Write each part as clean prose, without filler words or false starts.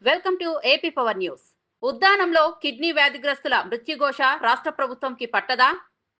Welcome to AP power news. ఉద్దానంలో kidney వ్యాధిగ్రస్తుల మృత్యుఘోష రాష్ట్ర ప్రభుత్వంకి పట్టదా?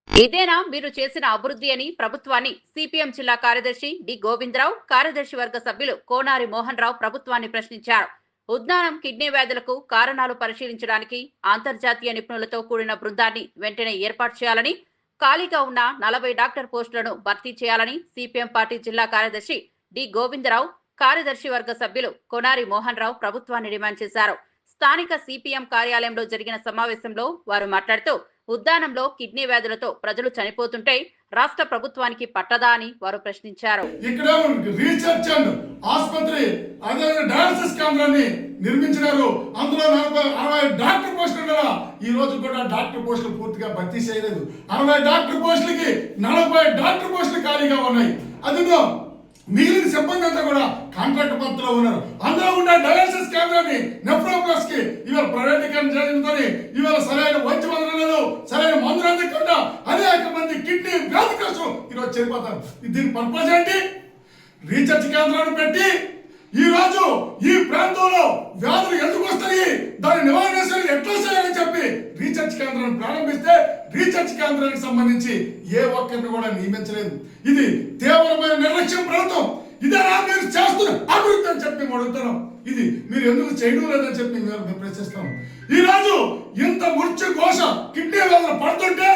ఇదేనా మీరు చేసిన అభివృద్ధి అని ప్రభుత్వాన్ని సిపిఎం జిల్లా కార్యదర్శి డి గోవిందరావు, కార్యదర్శి వర్గ సభ్యులు కోనారి మోహన్ రావు ప్రభుత్వాన్ని ప్రశ్నించారు. ఉద్దానం కిడ్నీ వ్యాధులకు కారణాలు పరిశీలించడానికి అంతర్జాతీయ నిపుణులతో కూడిన బృందాన్ని వెంటనే ఏర్పాటు చేయాలని, ఖాళీగా ఉన్న 40 డాక్టర్ పోస్టులను భర్తీ చేయాలని సిపిఎం పార్టీ జిల్లా కార్యదర్శి డి గోవిందరావు, కార్యదర్శి వర్గ సభ్యులు కోనారి మోహన్ రావు ప్రభుత్వాన్ని డిమాండ్ చేశారు. స్థానిక సిపిఎం కార్యాలయంలో జరిగిన సమావేశంలో వారు మాట్లాడుతూ, ఉద్దానంలో కిడ్నీ వ్యాధులతో ప్రజలు చనిపోతుంటే రాష్ట్ర ప్రభుత్వానికి పట్టదా అని వారు ప్రశ్నించారు. ఇక్కడ రీసెర్చ్ అండ్ ఆసుపత్రి అదే డయాలసిస్ కేంద్రాన్ని నిర్మించినారు. అందులో 60 డాక్టర్ పోస్టులు ఈ రోజు కూడా డాక్టర్ పోస్టులు పూర్తిగా భర్తీ చేయలేదు. 60 డాక్టర్ పోస్టులకి 40 డాక్టర్ పోస్టులు ఖాళీగా ఉన్నాయి. అందులో మిగిలిన సిబ్బంది అంతా కూడా కాంట్రాక్ట్ పద్ధతిలో ఉన్నారు. అందులో ఉన్న డయాలసిస్ కేంద్రాన్ని నెఫ్రోప్లస్ కి ఇవాళ ప్రైవేటీకరణ చేయడంతో ఇవాళ సరైన వైద్యం అందలేదు, సరైన మందులు అందకుండా అనేక మంది కిడ్నీ వ్యాధిగ్రస్తులు ఈరోజు చనిపోతారు. దీని పర్పస్ ఏంటి? రీసెర్చ్ కేంద్రాన్ని పెట్టి ఈ రోజు ఈ ప్రాంతంలో వ్యాధులు ఎందుకు వస్తాయి, దాని నివారణ ఎట్లా చేయాలని చెప్పి రీసెర్చ్ కేంద్రాన్ని ప్రారంభిస్తే రీసెర్చ్ కేంద్రానికి సంబంధించి ఏ ఒక్కరిని కూడా నియమించలేదు. ఇది తీవ్రమైన నిర్లక్ష్యం ప్రభుత్వం. ఇదేనా మీరు చేస్తున్న అభివృద్ధి అని చెప్పి అడుగుతున్నాం. ఇది మీరు ఎందుకు చేయడం లేదని చెప్పి మేము ప్రశ్నిస్తాం. ఈ రోజు ఇంత మృత్యు ఘోష కిడ్నీ వ్యాధులు పడుతుంటే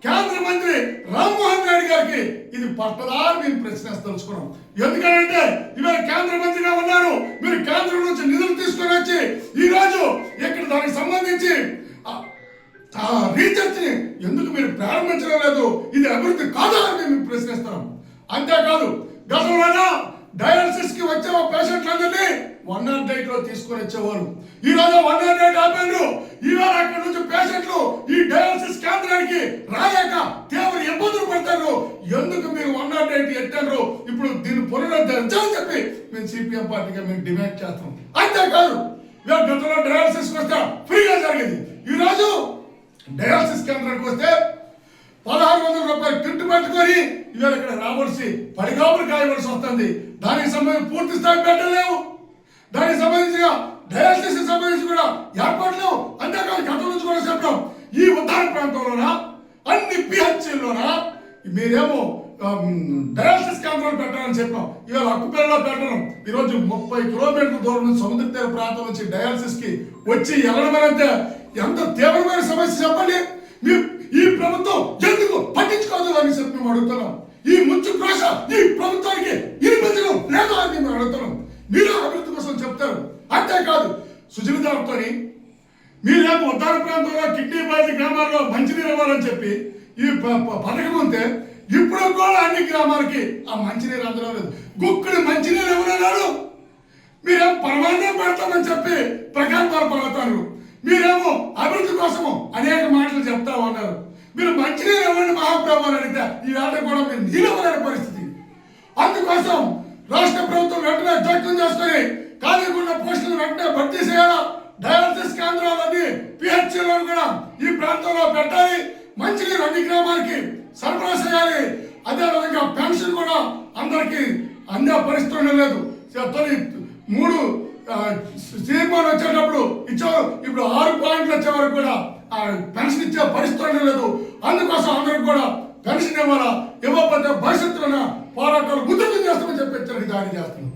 కేంద్ర మంత్రి రామ్మోహన్ రెడ్డి గారికి ఇది పట్టదా అని మేము ప్రశ్నిస్తలుచుకున్నాం. ఎందుకంటే ఇవాళ కేంద్ర మంత్రిగా ఉన్నారు, మీరు కేంద్రం నుంచి నిధులు తీసుకొని వచ్చి ఈ రోజు ఇక్కడ దానికి సంబంధించి రీసెర్చ్ ని ఎందుకు మీరు ప్రారంభించడం లేదు? ఇది అభివృద్ధి కాదా అని మేము ప్రశ్నిస్తున్నాం. అంతేకాదు, గతంలో డయాలసిస్ కి వచ్చే పేషెంట్లందరినీ 108 లో తీసుకొని వచ్చేవారు. ఈ రోజు 108 ఆపారు. ఈవేళ అక్కడ నుంచి పేషెంట్లు ఈ డయాలసిస్ కేంద్రానికి రాలేక తీవ్ర ఇబ్బందులు పడతారు. ఎందుకు మీరు 108 ఎట్టారు? ఇప్పుడు దీన్ని పునరుద్ధరించాలని చెప్పి మేము సిపిఎం పార్టీగా మేము డిమాండ్ చేస్తాం. అంతేకాదు, గతంలో డయాలసిస్ వస్తే ఫ్రీగా జరిగింది. ఈ రోజు డయాలసిస్ కేంద్రానికి వస్తే 1600 రూపాయలు కిట్ పెట్టుకొని ఇవాళ ఇక్కడ రావాల్సి పడిగాపులు కాయవలసి వస్తుంది. దానికి సంబంధించి పూర్తి స్థాయి పెట్టలేవు. దానికి సంబంధించిన డయాలసిస్ సంబంధించి కూడా ఏర్పాట్లు అంతేకాదు. గతం నుంచి కూడా చెప్పడం ఈ ఉత్తర ప్రాంతంలోనా అన్ని పిహెచ్లోనా మీరేమో డయాలసిస్ కేంద్రాలు పెట్టాలని చెప్పాం. ఇవాళ అక్కుపల్లిలో పెట్టడం. ఈరోజు 30 కిలోమీటర్ల దూరం నుంచి సముద్ర తీర ప్రాంతం నుంచి డయాలసిస్ కి వచ్చి వెళ్ళడం అంటే ఎంత తీవ్రమైన సమస్య చెప్పండి. ఈ ప్రభుత్వం ఎందుకు పట్టించుకోదు అని చెప్పి మేము అడుగుతున్నాం. ఈ ముచ్చు భాష ఈ ప్రభుత్వానికి వినిపించడం లేదు అని మేము అడుగుతున్నాం. మీరు అభివృద్ధి కోసం చెప్తారు. అంతేకాదు, సుజలదారుతో మీరేమో ఉత్తర ప్రాంతంలో కిడ్నీ బాధిత గ్రామాల్లో మంచినీరు ఇవ్వాలని చెప్పి ఈ పథకం ఉంటే ఇప్పుడు కూడా అన్ని గ్రామాలకి ఆ మంచినీరు అందడం లేదు. గుక్కుడు మంచినీరు ఎవరన్నాడు? మీరేమో పరమాన్నం పెడతామని చెప్పి ప్రకల్పాలు పడుతున్నారు. మీరేమో అభివృద్ధి కోసము అనేక మాటలు చెప్తా ఉన్నారు. మీరు మంచినీరు ఇవ్వండి మహాప్రభు అని అడిగితే ఈ వేట కూడా మీరు నీళ్ళవలేని పరిస్థితి. అందుకోసం రాష్ట్ర ప్రభుత్వం వెంటనే జోక్యం చేసుకుని ఖాళీగా పోస్టులను వెంటనే భర్తీ చేయాలా. డయాలసిస్ కేంద్రాలన్నీ పిహెచ్లో కూడా ఈ ప్రాంతంలో పెట్టాలి. మంచినీరు అన్ని గ్రామాలకి సరఫరా చేయాలి. అదేవిధంగా పెన్షన్ కూడా అందరికీ అందే పరిస్థితి లేదు. 3 సీఎంఆర్ వచ్చేటప్పుడు ఇచ్చారు. ఇప్పుడు 6 పాయింట్లు వచ్చే వరకు కూడా పెన్షన్ ఇచ్చే పరిస్థితి లేదు. అందుకోసం అందరికి కూడా పెన్షన్ ఇవ్వాలా. ఇవ్వకపోతే భవిష్యత్తులో పోరాటాలు ఉధృతం చేస్తామని చెప్పి దాడి చేస్తున్నాం.